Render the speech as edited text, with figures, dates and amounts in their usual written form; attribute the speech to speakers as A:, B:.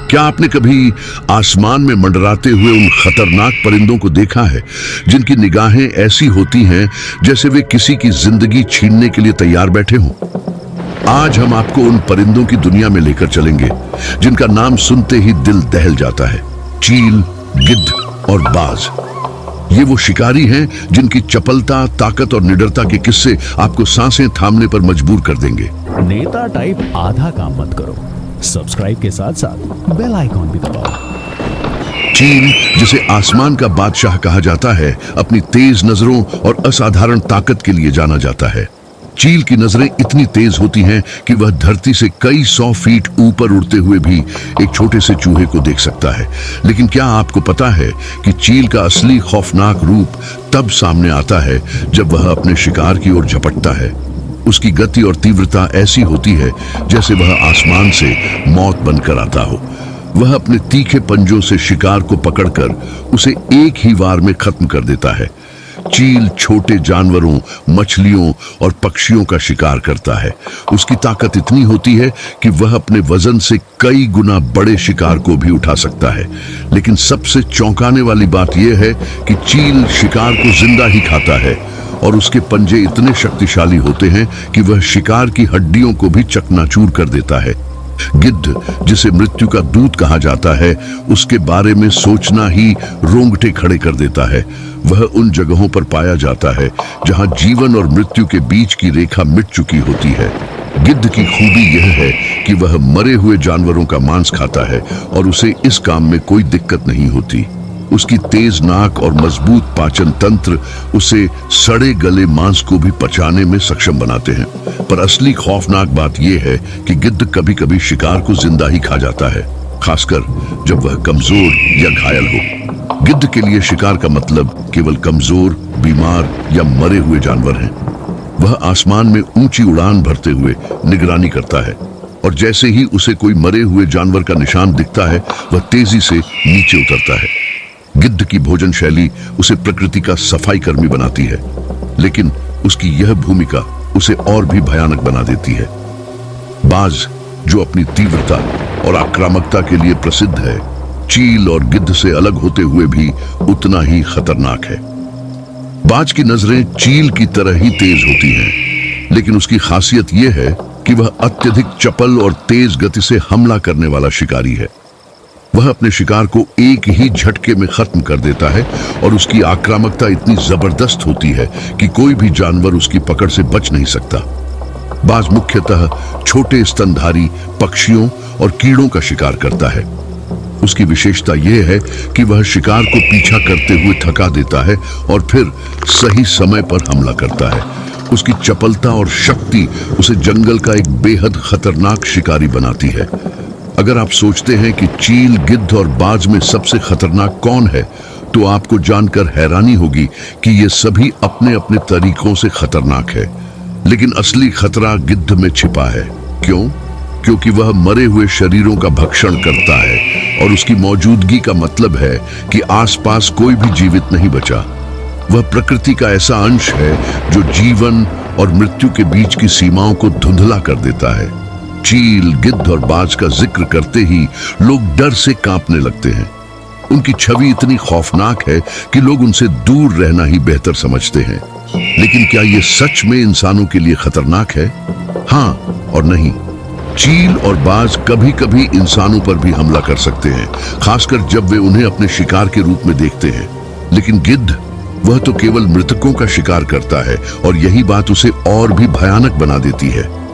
A: क्या आपने कभी आसमान में मंडराते हुए उन खतरनाक परिंदों को देखा है जिनकी निगाहें ऐसी होती हैं जैसे वे किसी की जिंदगी छीनने के लिए तैयार बैठे हों? आज हम आपको उन परिंदों की दुनिया में लेकर चलेंगे जिनका नाम सुनते ही दिल दहल जाता है। चील, गिद्ध और बाज। ये वो शिकारी हैं जिनकी चपलता, ताकत और निडरता के किस्से आपको सांसें थामने पर मजबूर कर देंगे।
B: नेता टाइप आधा काम मत करो, सब्सक्राइब के साथ साथ बेल आइकॉन भी दबाओ।
A: चील, जिसे आसमान का बादशाह कहा जाता है, अपनी तेज नजरों और असाधारण ताकत के लिए जाना जाता है। चील की नजरें इतनी तेज होती हैं कि वह धरती से कई 100 फीट ऊपर उड़ते हुए भी एक छोटे से चूहे को देख सकता है। लेकिन क्या आपको पता है कि चील का असली खौफनाक रूप तब सामने आता है जब वह अपने शिकार की ओर झपटता है। उसकी गति और तीव्रता ऐसी होती है जैसे वह आसमान से मौत बनकर आता हो। वह अपने तीखे पंजों से शिकार को पकड़कर उसे एक ही वार में खत्म कर देता है। चील छोटे जानवरों, मछलियों और पक्षियों का शिकार करता है। उसकी ताकत इतनी होती है कि वह अपने वजन से कई गुना बड़े शिकार को भी उठा सकता है। लेकिन सबसे चौंकाने वाली बात यह है कि चील शिकार को जिंदा ही खाता है और उसके पंजे इतने शक्तिशाली होते हैं कि वह शिकार की हड्डियों को भी चकनाचूर कर देता है। गिद्ध, जिसे मृत्यु का दूत कहा जाता है, उसके बारे में सोचना ही रोंगटे खड़े कर देता है। वह उन जगहों पर पाया जाता है जहां जीवन और मृत्यु के बीच की रेखा मिट चुकी होती है। गिद्ध की खूबी यह है कि वह मरे हुए जानवरों का मांस खाता है और उसे इस काम में कोई दिक्कत नहीं होती। उसकी तेज नाक और मजबूत पाचन तंत्र उसे सड़े गले मांस को भी पचाने में सक्षम बनाते हैं। पर असली खौफनाक बात यह है कि गिद्ध कभी कभी शिकार को जिंदा ही खा जाता है, खासकर जब वह कमजोर या घायल हो। गिद्ध के लिए शिकार का मतलब केवल कमजोर, बीमार या मरे हुए जानवर हैं। वह आसमान में ऊंची उड़ान भरते हुए निगरानी करता है और जैसे ही उसे कोई मरे हुए जानवर का निशान दिखता है, वह तेजी से नीचे उतरता है। गिद्ध की भोजन शैली उसे प्रकृति का सफाई कर्मी बनाती है, लेकिन उसकी यह भूमिका उसे और भी भयानक बना देती है। बाज, जो अपनी तीव्रता और आक्रामकता के लिए प्रसिद्ध है, चील और गिद्ध से अलग होते हुए भी उतना ही खतरनाक है। बाज की नजरें चील की तरह ही तेज होती हैं, लेकिन उसकी खासियत यह है कि वह अत्यधिक चपल और तेज गति से हमला करने वाला शिकारी है। वह अपने शिकार को एक ही झटके में खत्म कर देता है और उसकी आक्रामकता इतनी जबरदस्त होती है कि कोई भी जानवर उसकी पकड़ से बच नहीं सकता। बाज मुख्यतः छोटे स्तनधारी पक्षियों और कीड़ों का शिकार करता है। उसकी विशेषता यह है कि वह शिकार को पीछा करते हुए थका देता है और फिर सही समय पर हमला करता है। उसकी चपलता और शक्ति उसे जंगल का एक बेहद खतरनाक शिकारी बनाती है। अगर आप सोचते हैं कि चील, गिद्ध और बाज में सबसे खतरनाक कौन है, तो आपको जानकर हैरानी होगी कि ये सभी अपने अपने तरीकों से खतरनाक है। लेकिन असली खतरा गिद्ध में छिपा है। क्यों? क्योंकि वह मरे हुए शरीरों का भक्षण करता है और उसकी मौजूदगी का मतलब है कि आसपास कोई भी जीवित नहीं बचा। वह प्रकृति का ऐसा अंश है जो जीवन और मृत्यु के बीच की सीमाओं को धुंधला कर देता है। चील, गिद्ध और बाज का जिक्र करते ही लोग डर से कांपने लगते हैं। उनकी छवि इतनी खौफनाक है कि लोग उनसे दूर रहना ही बेहतर समझते हैं। लेकिन क्या ये सच में इंसानों के लिए खतरनाक है? हाँ और नहीं। चील और बाज कभी कभी इंसानों पर भी हमला कर सकते हैं, खासकर जब वे उन्हें अपने शिकार के रूप में देखते हैं। लेकिन गिद्ध, वह तो केवल मृतकों का शिकार करता है और यही बात उसे और भी भयानक बना देती है।